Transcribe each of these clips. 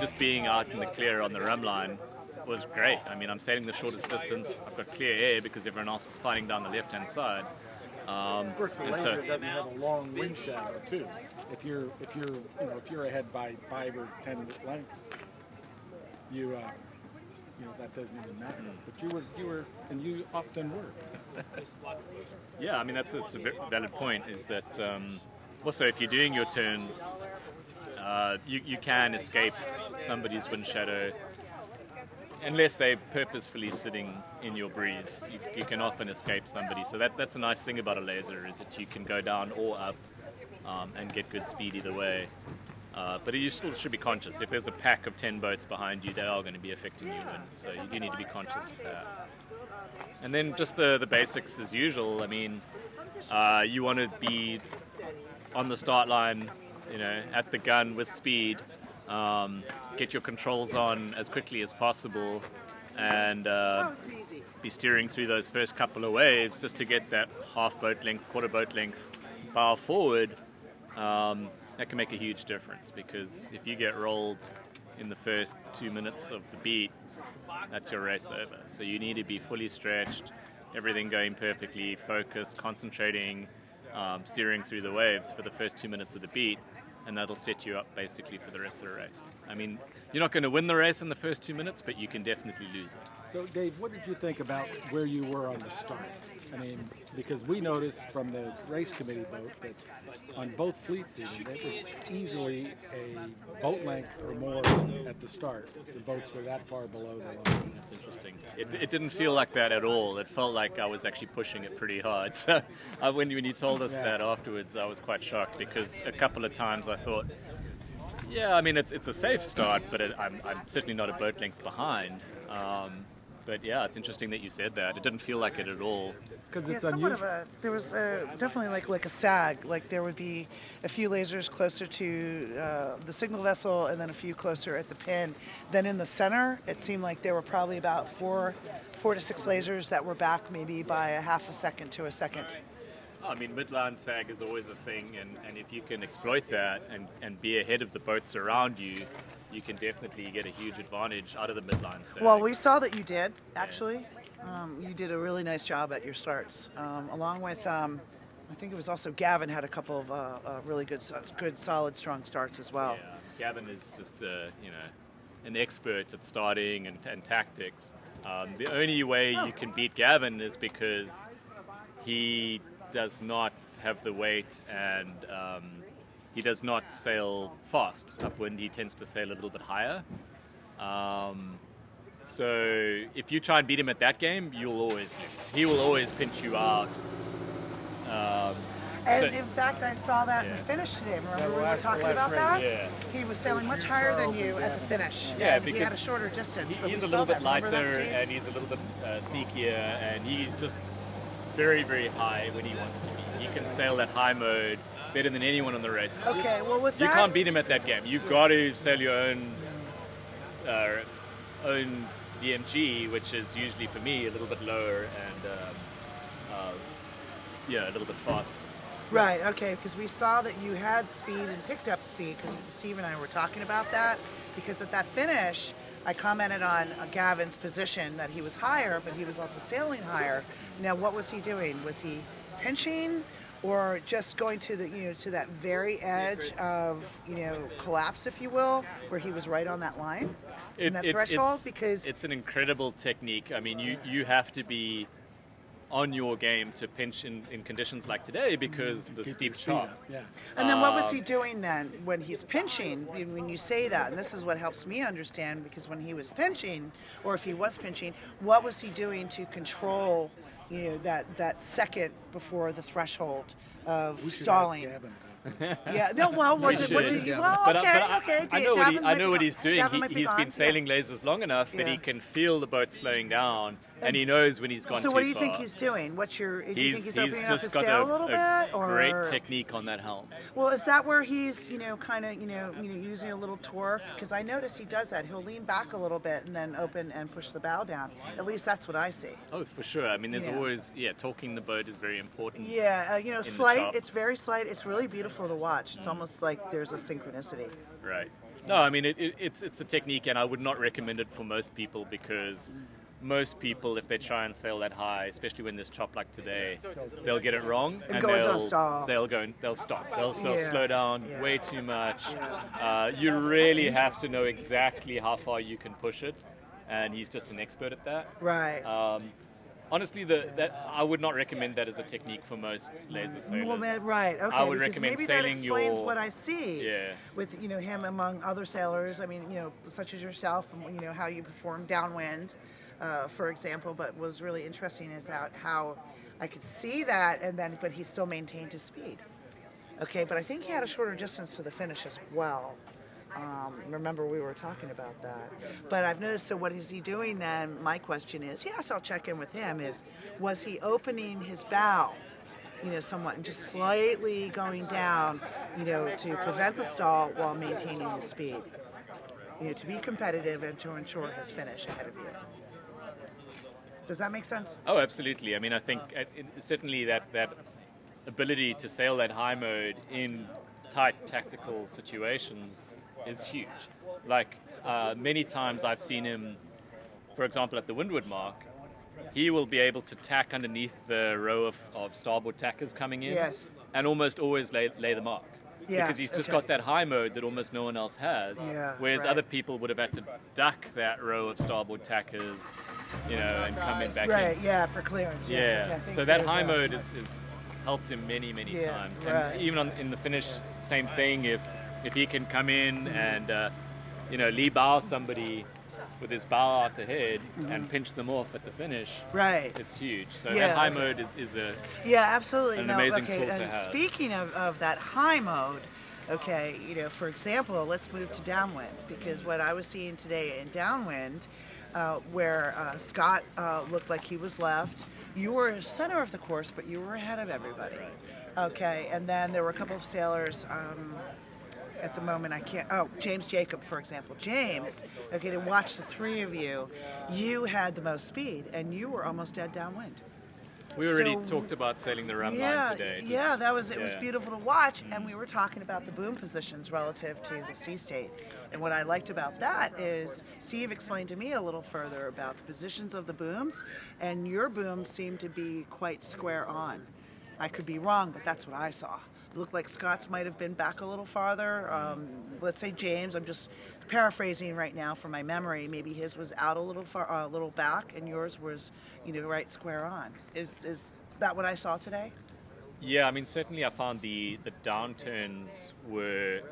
just being out in the clear on the rum line was great. I mean, I'm sailing the shortest distance. I've got clear air because everyone else is fighting down the left-hand side. Of course, the laser doesn't have a long wind shadow too. If you're ahead by 5 or 10 lengths, that doesn't even matter. But you were, and you often were. Yeah, I mean that's a very valid point. Is that also if you're doing your turns, you can escape somebody's wind shadow. Unless they're purposefully sitting in your breeze, you can often escape somebody. So that's a nice thing about a laser, is that you can go down or up and get good speed either way. But you still should be conscious. If there's a pack of 10 boats behind you, they are going to be affecting your wind. So you do need to be conscious of that. And then just the basics as usual. I mean, you want to be on the start line, at the gun with speed. Get your controls on as quickly as possible and be steering through those first couple of waves just to get that half boat length, quarter boat length bow forward. That can make a huge difference, because if you get rolled in the first 2 minutes of the beat, that's your race over. So you need to be fully stretched, everything going perfectly, focused, concentrating, steering through the waves for the first 2 minutes of the beat. And that'll set you up basically for the rest of the race. I mean, you're not going to win the race in the first 2 minutes, but you can definitely lose it. So, Dave, what did you think about where you were on the start? I mean, because we noticed from the race committee boat that on both fleets, it was easily a boat length or more at the start. The boats were that far below the line. That's interesting. It didn't feel like that at all. It felt like I was actually pushing it pretty hard. So when you told us that afterwards, I was quite shocked, because a couple of times I thought, yeah, I mean, it's a safe start, but I'm certainly not a boat length behind. But yeah, it's interesting that you said that. It didn't feel like it at all. Because it's somewhat unusual. there was definitely like a sag. Like there would be a few lasers closer to the signal vessel, and then a few closer at the pin. Then in the center, it seemed like there were probably about four to six lasers that were back maybe by a half a second to a second. I mean, midline sag is always a thing, and if you can exploit that and be ahead of the boats around you, you can definitely get a huge advantage out of the midline sag. Well, we saw that you did, actually. You did a really nice job at your starts, along with, I think it was also Gavin had a couple of really good, solid, strong starts as well. Yeah, Gavin is just, an expert at starting and tactics. The only way you can beat Gavin is because he does not have the weight, and he does not sail fast. Upwind, he tends to sail a little bit higher. So if you try and beat him at that game, you'll always lose. He will always pinch you out. In fact, I saw that in the finish today. Remember we were talking about that? Yeah. He was sailing much higher than you at the finish. Yeah, and because he had a shorter distance. But he's we a little saw bit that. Remember lighter, that, Steve? and he's a little bit sneakier, and he's just very, very high when he wants to be. He can sail that high mode better than anyone on the race course. Okay, well with You that... can't beat him at that game. You've got to sail your own DMG, which is usually for me a little bit lower and a little bit faster. Right, okay, because we saw that you had speed and picked up speed, because Steve and I were talking about that, because at that finish, I commented on Gavin's position, that he was higher, but he was also sailing higher. Now, what was he doing? Was he pinching, or just going to the to that very edge of collapse, if you will, where he was right on that line, that threshold? Because it's an incredible technique. I mean, you have to be on your game to pinch in conditions like today, because the steep top. Yeah. And then what was he doing then when he's pinching? When you say that, and this is what helps me understand, because when he was pinching, or if he was pinching, what was he doing to control that second before the threshold of stalling? Yeah, no, well, But I know what he's doing. He's been sailing lasers long enough that he can feel the boat slowing down, and he knows when he's gone too far. So what do you think he's doing? Do you think he's opening up his got sail a little bit? Or great technique on that helm. Well, is that where he's, using a little torque? Because I notice he does that. He'll lean back a little bit and then open and push the bow down. At least that's what I see. Oh, for sure. I mean, there's always, torquing the boat is very important. Yeah, slight. It's very slight. It's really beautiful to watch. It's almost like there's a synchronicity. Right. No, I mean it's a technique, and I would not recommend it for most people because most people, if they try and sail that high, especially when there's chop like today, they'll get it wrong And they'll stop. They'll stop. They'll slow down way too much. Yeah. You really have to know exactly how far you can push it, and he's just an expert at that. Right. Honestly, that I would not recommend that as a technique for most laser sailors. Well, right. Okay. I would because recommend maybe sailing that explains your- what I see. Yeah. With him among other sailors. I mean, such as yourself, and how you perform downwind, for example. But what was really interesting is how I could see that, but he still maintained his speed. Okay, but I think he had a shorter distance to the finish as well. Remember, we were talking about that. But I've noticed, so what is he doing then? My question is, yes, I'll check in with him, was he opening his bow, somewhat, and just slightly going down, to prevent the stall while maintaining his speed, to be competitive and to ensure his finish ahead of you. Does that make sense? Oh, absolutely. I mean, I think certainly that ability to sail that high mode in tight tactical situations is huge. Like many times I've seen him, for example, at the windward mark, he will be able to tack underneath the row of starboard tackers coming in, Yes. and almost always lay the mark. Yes, Because he's just okay. got that high mode that almost no one else has, Yeah, whereas right. other people would have had to duck that row of starboard tackers, and come in back Right, in. yeah, for clearance. Yes. Yeah, Okay, I think so that there's high a- mode is helped him many Yeah, times. right. And even in the finish, same thing. If he can come in and lee bow somebody with his bow out ahead and pinch them off at the finish, Right. it's huge. So Yeah, that high okay. mode is a Yeah, absolutely. an No, amazing okay, tool to and have. speaking of that high mode, okay, for example, let's move to downwind, because what I was seeing today in downwind, where Scott looked like he was left, you were center of the course, but you were ahead of everybody. Okay, and then there were a couple of sailors. At the moment, I can't. Oh, James Jacob, for example. James, okay, to watch the three of you, you had the most speed, and you were almost dead downwind. We already So- talked about sailing the rum Yeah, line today. yeah, it was yeah. beautiful to watch, and we were talking about the boom positions relative to the sea state. And what I liked about that is Steve explained to me a little further about the positions of the booms, and your boom seemed to be quite square on. I could be wrong, but that's what I saw. It looked like Scott's might have been back a little farther. Let's say James, I'm just paraphrasing right now from my memory, maybe his was out a little back, and yours was, right square on. Is that what I saw today? Yeah, I mean, certainly I found the downturns were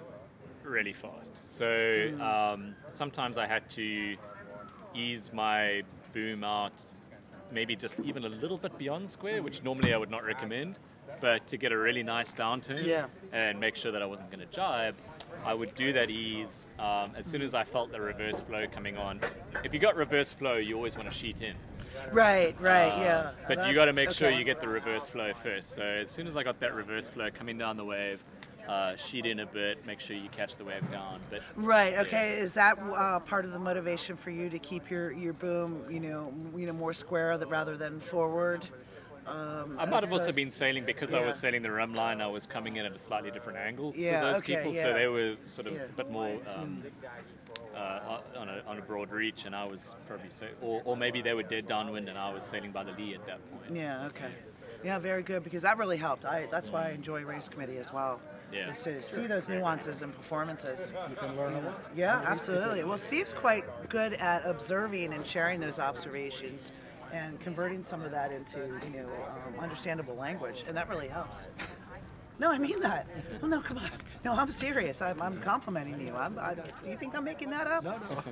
really fast. So sometimes I had to ease my boom out, maybe just even a little bit beyond square, which normally I would not recommend. But to get a really nice downturn and make sure that I wasn't going to jibe, I would do that ease as soon as I felt the reverse flow coming on. If you got reverse flow, you always want to sheet in. Right, yeah. But you got to make sure you get the reverse flow first. So as soon as I got that reverse flow coming down the wave, sheet in a bit, make sure you catch the wave down. But right, okay. Is that part of the motivation for you to keep your boom, more square rather than forward? I might have also been sailing because I was sailing the rum line. I was coming in at a slightly different angle to those people, so they were sort of a bit more on a broad reach, and I was probably or maybe they were dead downwind and I was sailing by the lee at that point. Yeah, okay. Yeah, very good, because that really helped. That's why I enjoy race committee as well. Yeah. Is to see those nuances and performances. You can learn a lot. Yeah, absolutely. Well, Steve's quite good at observing and sharing those observations and converting some of that into, understandable language, and that really helps. No, I mean that. Oh, no, come on. No, I'm serious. I'm complimenting you. Do you think I'm making that up? No.